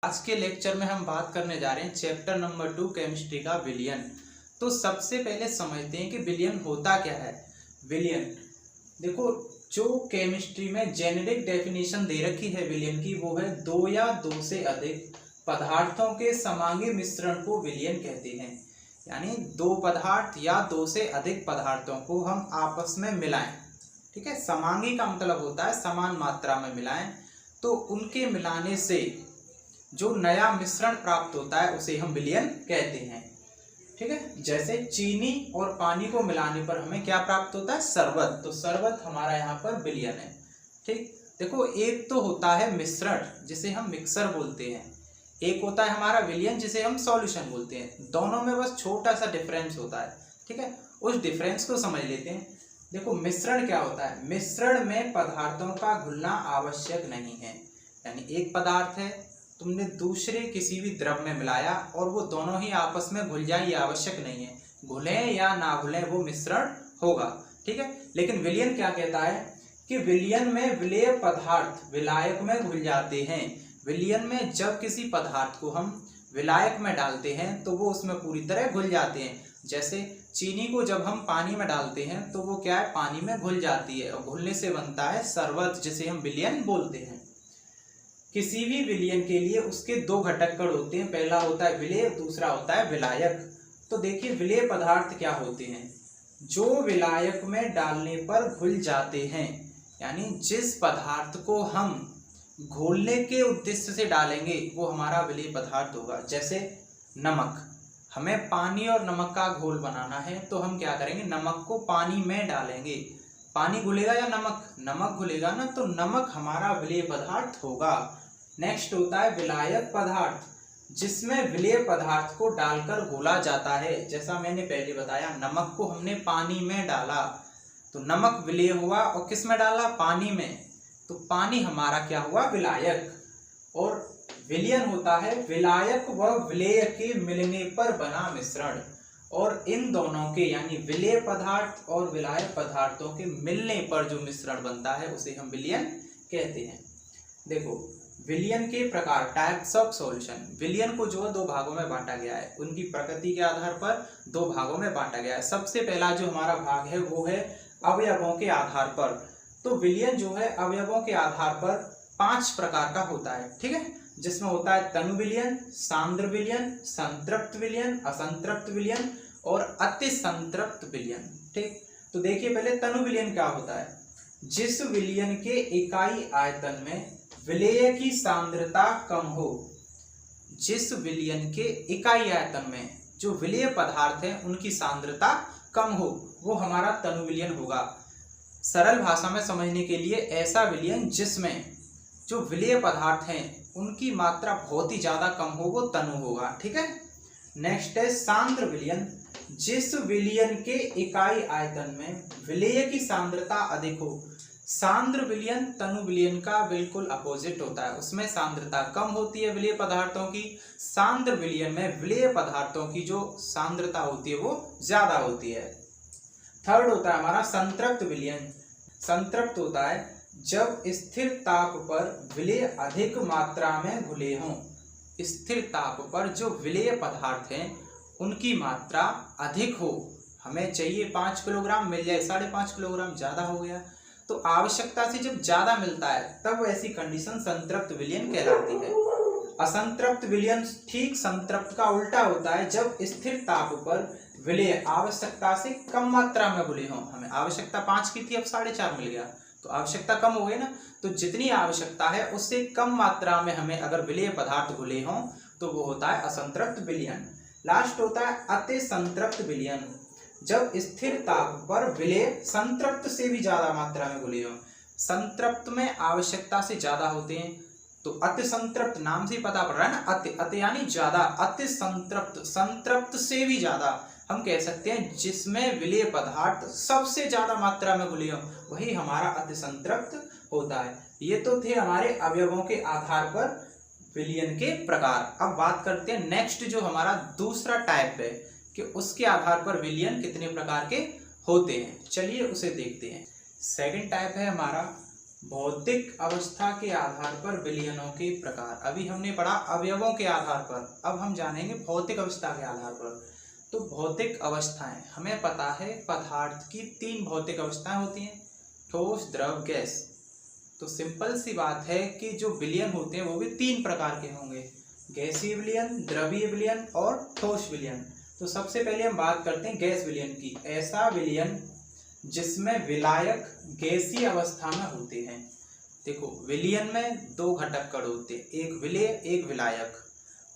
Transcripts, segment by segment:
आज के लेक्चर में हम बात करने जा रहे हैं चैप्टर नंबर 2 केमिस्ट्री का विलयन। तो सबसे पहले समझते हैं कि विलयन होता क्या है। विलयन देखो, जो केमिस्ट्री में जेनेरिक डेफिनेशन दे रखी है विलयन की, वो है दो या दो से अधिक पदार्थों के समांगी मिश्रण को विलयन कहते हैं। यानी दो पदार्थ या दो से अधिक पदार्थों को हम आपस में मिलाएं। ठीक है, समांगी का मतलब होता है समान मात्रा में मिलाएं। तो उनके मिलाने से जो नया मिश्रण प्राप्त होता है उसे हम विलयन कहते हैं। ठीक है, जैसे चीनी और पानी को मिलाने पर हमें क्या प्राप्त होता है? शरबत। तो शरबत हमारा यहाँ पर विलयन है। ठीक, देखो एक तो होता है मिश्रण जिसे हम मिक्सर बोलते हैं, एक होता है हमारा विलयन जिसे हम सॉल्यूशन बोलते हैं। दोनों में बस छोटा सा डिफरेंस होता है। ठीक है, उस डिफरेंस को समझ लेते हैं। देखो मिश्रण क्या होता है? मिश्रण में पदार्थों का घुलना आवश्यक नहीं है। यानी एक पदार्थ है, तुमने दूसरे किसी भी द्रव में मिलाया और वो दोनों ही आपस में घुल जाए, ये आवश्यक नहीं है। घुले या ना घुले वो मिश्रण होगा। ठीक है, लेकिन विलयन क्या कहता है कि विलयन में विलेय पदार्थ विलायक में घुल जाते हैं। विलयन में जब किसी पदार्थ को हम विलायक में डालते हैं तो वो उसमें पूरी तरह घुल जाते हैं। जैसे चीनी को जब हम पानी में डालते हैं तो वो क्या है? पानी में घुल जाती है और घुलने से बनता है शरबत, जिसे हम विलयन बोलते हैं। किसी भी विलयन के लिए उसके दो घटक कण होते हैं, पहला होता है विलेय, दूसरा होता है विलायक। तो देखिए विलेय पदार्थ क्या होते हैं? जो विलायक में डालने पर घुल जाते हैं। यानी जिस पदार्थ को हम घोलने के उद्देश्य से डालेंगे वो हमारा विलेय पदार्थ होगा। जैसे नमक, हमें पानी और नमक का घोल बनाना है तो हम क्या करेंगे? नमक को पानी में डालेंगे। पानी घुलेगा या नमक? नमक घुलेगा ना, तो नमक हमारा विलेय पदार्थ होगा। नेक्स्ट होता है विलायक पदार्थ, जिसमें विलेय पदार्थ को डालकर घोला जाता है। जैसा मैंने पहले बताया, नमक को हमने पानी में डाला तो नमक विलेय हुआ, और किस में डाला? पानी में। तो पानी हमारा क्या हुआ? विलायक। और विलयन होता है विलायक व विलेय के मिलने पर बना मिश्रण। और इन दोनों के यानी विलेय पदार्थ और विलायक पदार्थों के मिलने पर जो मिश्रण बनता है उसे हम विलयन कहते हैं। देखो विलयन के प्रकार, टाइप्स ऑफ सॉल्यूशन। विलयन को जो है दो भागों में बांटा गया है, उनकी प्रकृति के आधार पर दो भागों में बांटा गया है। सबसे पहला जो हमारा भाग है वो है अवयवों के आधार पर। तो विलयन जो है अवयवों के आधार पर 5 प्रकार का होता है। ठीक है, जिसमें होता है तनु विलयन, सांद्र विलयन, संतृप्त विलयन, असंतृप्त विलयन और अति संतृप्त विलयन। ठीक, तो देखिए पहले तनु विलयन क्या होता है? जिस विलयन के इकाई आयतन में विलेय की सांद्रता कम हो। जिस विलयन के इकाई आयतन में जो विलेय पदार्थ है उनकी सांद्रता कम हो, वो हमारा तनु विलयन होगा। सरल भाषा में समझने के लिए ऐसा विलयन जिसमें जो विलेय पदार्थ हैं उनकी मात्रा बहुत ही ज्यादा कम हो, वो तनु होगा। ठीक है, नेक्स्ट है सांद्र विलयन। जिस विलयन के इकाई आयतन में विलेय की सांद्रता अधिक हो। सांद्र विलयन तनु विलयन का बिल्कुल अपोजिट होता है, उसमें सांद्रता कम होती है विलेय पदार्थों की। सांद्र विलयन में विलेय पदार्थों की जो सांद्रता होती है वो ज्यादा होती है। थर्ड होता है हमारा संतृप्त विलयन। संतृप्त होता है जब स्थिर ताप पर विलेय अधिक मात्रा में घुले हों। स्थिर ताप पर जो विलेय पदार्थ हैं उनकी मात्रा अधिक हो। हमें चाहिए 5 किलोग्राम, मिल जाए 5.5 किलोग्राम, ज्यादा हो गया। तो आवश्यकता से जब ज्यादा मिलता है तब ऐसी कंडीशन संतृप्त विलयन कहलाती है। असंतृप्त विलयन ठीक संतृप्त का उल्टा होता है, जब स्थिर ताप पर विलेय आवश्यकता से कम मात्रा में घुले हों। हमें आवश्यकता 5 की थी, अब 4.5 मिल गया, तो आवश्यकता कम हो गई ना। तो जितनी आवश्यकता है उससे कम मात्रा में हमें अगर विलेय पदार्थ घुले हों तो वो होता है असंतृप्त विलयन। लास्ट होता है अति संतृप्त विलयन। जब स्थिर ताप पर विलेय संतृप्त से भी ज्यादा मात्रा में घुले हों। संतृप्त में आवश्यकता से ज्यादा होते हैं, तो अति संतृप्त नाम से पता पड़ रहा है ना, अति अति यानी ज्यादा, अति संतृप्त संतृप्त से भी ज्यादा हम कह सकते हैं। जिसमें विलेय पदार्थ सबसे ज्यादा मात्रा में घुले हों वही हमारा अति संतृप्त होता है। ये तो थे हमारे अवयवों के आधार पर विलयन के प्रकार। अब बात करते हैं नेक्स्ट जो हमारा दूसरा टाइप है कि उसके आधार पर विलयन कितने प्रकार के होते हैं। चलिए उसे देखते हैं। सेकंड टाइप है हमारा भौतिक अवस्था के आधार पर विलयनों के प्रकार। अभी हमने पढ़ा अवयवों के आधार पर, अब हम जानेंगे भौतिक अवस्था के आधार पर। तो भौतिक अवस्थाएं, हमें पता है पदार्थ की 3 भौतिक अवस्थाएं होती हैं, ठोस, द्रव, गैस। तो सिंपल सी बात है कि जो विलयन होते हैं वो भी 3 प्रकार के होंगे, गैसीय विलयन, द्रवीय विलयन और ठोस विलयन। तो सबसे पहले हम बात करते हैं गैस विलयन की। ऐसा विलयन जिसमें विलायक गैसीय अवस्था में होते हैं। देखो विलयन में 2 घटक कण होते हैं, एक विलेय एक विलायक।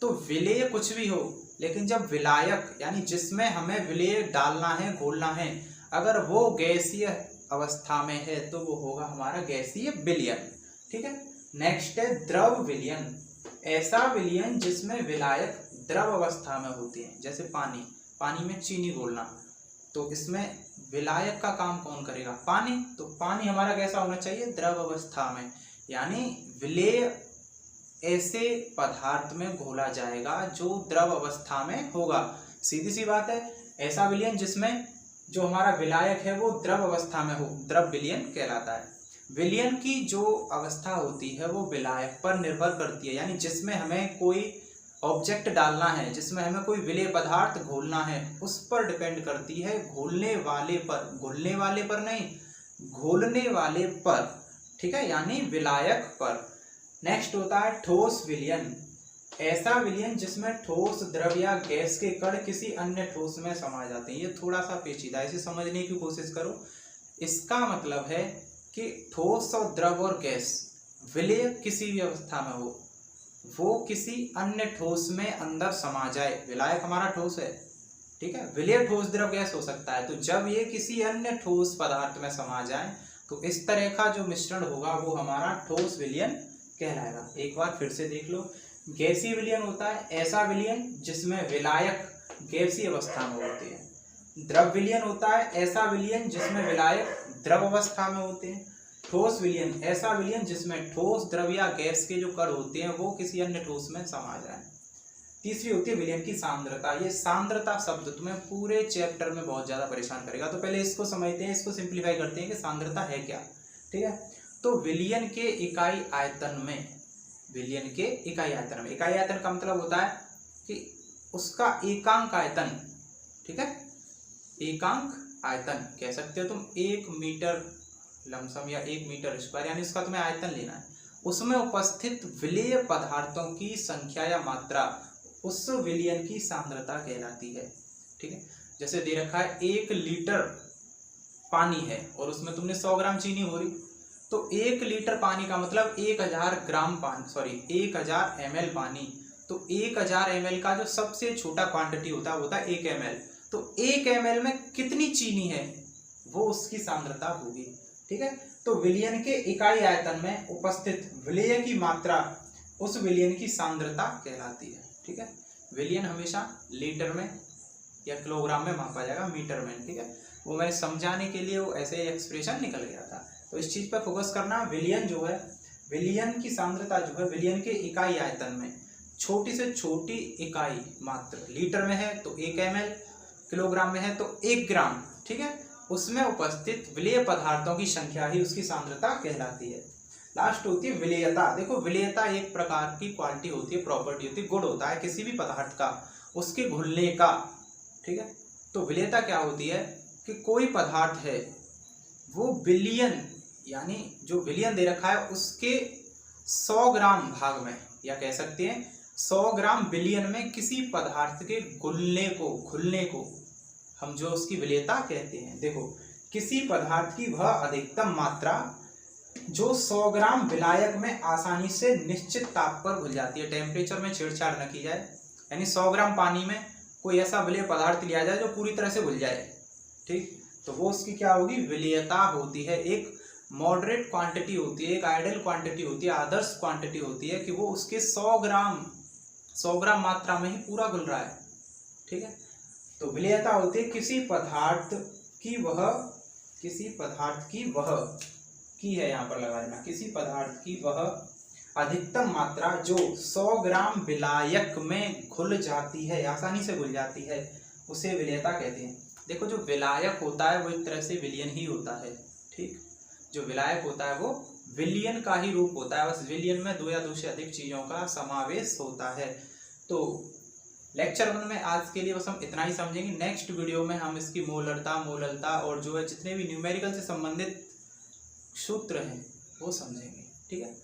तो विलेय कुछ भी हो, लेकिन जब विलायक यानी जिसमें हमें विलेय डालना है, घोलना है, अगर वो गैसीय अवस्था में है तो वो होगा हमारा गैसीय विलयन। ठीक है। नेक्स्ट है द्रव विलयन। ऐसा विलयन जिसमें विलायक द्रव अवस्था में होते हैं, जैसे पानी, पानी में चीनी घोलना, तो इसमें विलायक का काम कौन करेगा? पानी। तो पानी हमारा कैसा होना चाहिए? द्रव अवस्था में, यानी विलेय ऐसे पदार्थ में घोला जाएगा जो द्रव अवस्था में होगा। सीधी सी बात है, ऐसा विलयन जिसमें जो हमारा विलायक है वो द्रव अवस्था में हो, द्रव विलयन कहलाता है। विलयन की जो अवस्था होती है वो विलायक पर निर्भर करती है, यानी जिसमें हमें कोई ऑब्जेक्ट डालना है, जिसमें हमें कोई विलेय पदार्थ घोलना है, उस पर डिपेंड करती है, घोलने वाले पर, घुलने वाले पर नहीं, घोलने वाले पर। ठीक है, यानी विलायक पर। नेक्स्ट होता है ठोस विलयन। ऐसा विलयन जिसमें ठोस, द्रव या गैस के कण किसी अन्य ठोस में समा जाते हैं। ये थोड़ा सा पेचीदा है, इसे समझने की कोशिश करो। इसका मतलब है कि ठोस और द्रव और गैस विलेय किसी भी अवस्था में हो, वो किसी अन्य ठोस में अंदर समा जाए। विलायक हमारा ठोस है, ठीक है, विलेय ठोस, द्रव, गैस हो सकता है। तो जब ये किसी अन्य ठोस पदार्थ में समा जाए तो इस तरह का जो मिश्रण होगा वो हमारा ठोस विलयन कहलाएगा। एक बार फिर से देख लो। गैसीय विलयन होता है ऐसा विलयन जिसमें विलायक गैसीय अवस्था में होते हैं। द्रव विलयन होता है ऐसा विलयन जिसमें विलायक द्रव अवस्था में होते हैं। ठोस विलयन ऐसा विलयन जिसमें ठोस, द्रव या गैस के जो कण होते हैं वो किसी अन्य ठोस में समा जाए। तीसरी होती है विलयन की सांद्रता। ये सांद्रता शब्द तुम्हें पूरे चैप्टर में बहुत ज्यादा परेशान करेगा, तो पहले इसको समझते हैं, इसको सिंप्लीफाई करते हैं कि सांद्रता है क्या। ठीक है, तो विलयन के इकाई आयतन में, विलयन के इकाई आयतन में, इकाई आयतन का मतलब होता है कि उसका एकांक आयतन। ठीक है, एकांक आयतन कह सकते हो तुम, 1 मीटर लमसम या 1 मीटर स्क्वायर, यानी उसका तुम्हें आयतन लेना है। उसमें उपस्थित विलेय पदार्थों की संख्या या मात्रा उस विलयन की सांद्रता कहलाती है। ठीक है, जैसे दे रखा है 1 लीटर पानी है और उसमें तुमने 100 ग्राम चीनी हो रही, तो 1 लीटर पानी का मतलब 1000 ग्राम पानी, सॉरी 1000 ml पानी। तो 1000 ml का जो सबसे छोटा क्वांटिटी होता है वो होता है 1 ml। तो 1 ml में कितनी चीनी है वो उसकी सांद्रता होगी। ठीक है, तो विलयन के इकाई आयतन में उपस्थित विलेय की मात्रा उस विलयन की सांद्रता कहलाती है। ठीक है, विलयन हमेशा लीटर में या किलोग्राम में मापा जाएगा, मीटर में। ठीक है, वो मैंने समझाने के लिए वो ऐसे एक्सप्रेशन निकल गया था, तो इस चीज पर फोकस करना। विलयन जो है, विलयन की सांद्रता जो है विलयन के इकाई आयतन में छोटी से छोटी इकाई मात्र, लीटर में है तो 1 ml, किलोग्राम में है तो 1 ग्राम। ठीक है, उसमें उपस्थित विलेय पदार्थों की संख्या ही उसकी सांद्रता कहलाती है। लास्ट होती है विलेयता। देखो विलेयता एक प्रकार की क्वालिटी होती है, प्रॉपर्टी होती है, गुण होता है किसी भी पदार्थ का, उसके घुलने का। ठीक है, तो विलेयता क्या होती है कि कोई पदार्थ है वो विलयन, यानी जो विलयन दे रखा है उसके 100 ग्राम भाग में, या कह सकते हैं 100 ग्राम विलयन में किसी पदार्थ के घुलने को हम जो उसकी विलेयता कहते हैं। देखो किसी पदार्थ की वह अधिकतम मात्रा जो 100 ग्राम विलायक में आसानी से निश्चित ताप पर घुल जाती है। टेम्परेचर में छेड़छाड़ न की जाए, यानी 100 ग्राम पानी में कोई ऐसा विलेय पदार्थ लिया जाए जो पूरी तरह से घुल जाए। ठीक, तो वो उसकी क्या होगी? विलेयता होती है। एक मॉडरेट क्वांटिटी होती है, एक आइडियल क्वांटिटी होती है, आदर्श क्वांटिटी होती है कि वो उसके 100 ग्राम मात्रा में ही पूरा घुल रहा है। ठीक है, तो विलेयता होती है किसी पदार्थ की है, यहाँ पर लगा देना, किसी पदार्थ की वह अधिकतम मात्रा जो 100 ग्राम विलायक में घुल जाती है, आसानी से घुल जाती है, उसे विलेयता कहते हैं। देखो जो विलायक होता है वो एक तरह से विलयन ही होता है। ठीक, जो विलायक होता है वो विलयन का ही रूप होता है, बस विलयन में दो या दो से अधिक चीज़ों का समावेश होता है। तो लेक्चर 1 में आज के लिए बस हम इतना ही समझेंगे। नेक्स्ट वीडियो में हम इसकी मोलरता और जो है जितने भी न्यूमेरिकल से संबंधित सूत्र हैं वो समझेंगे। ठीक है।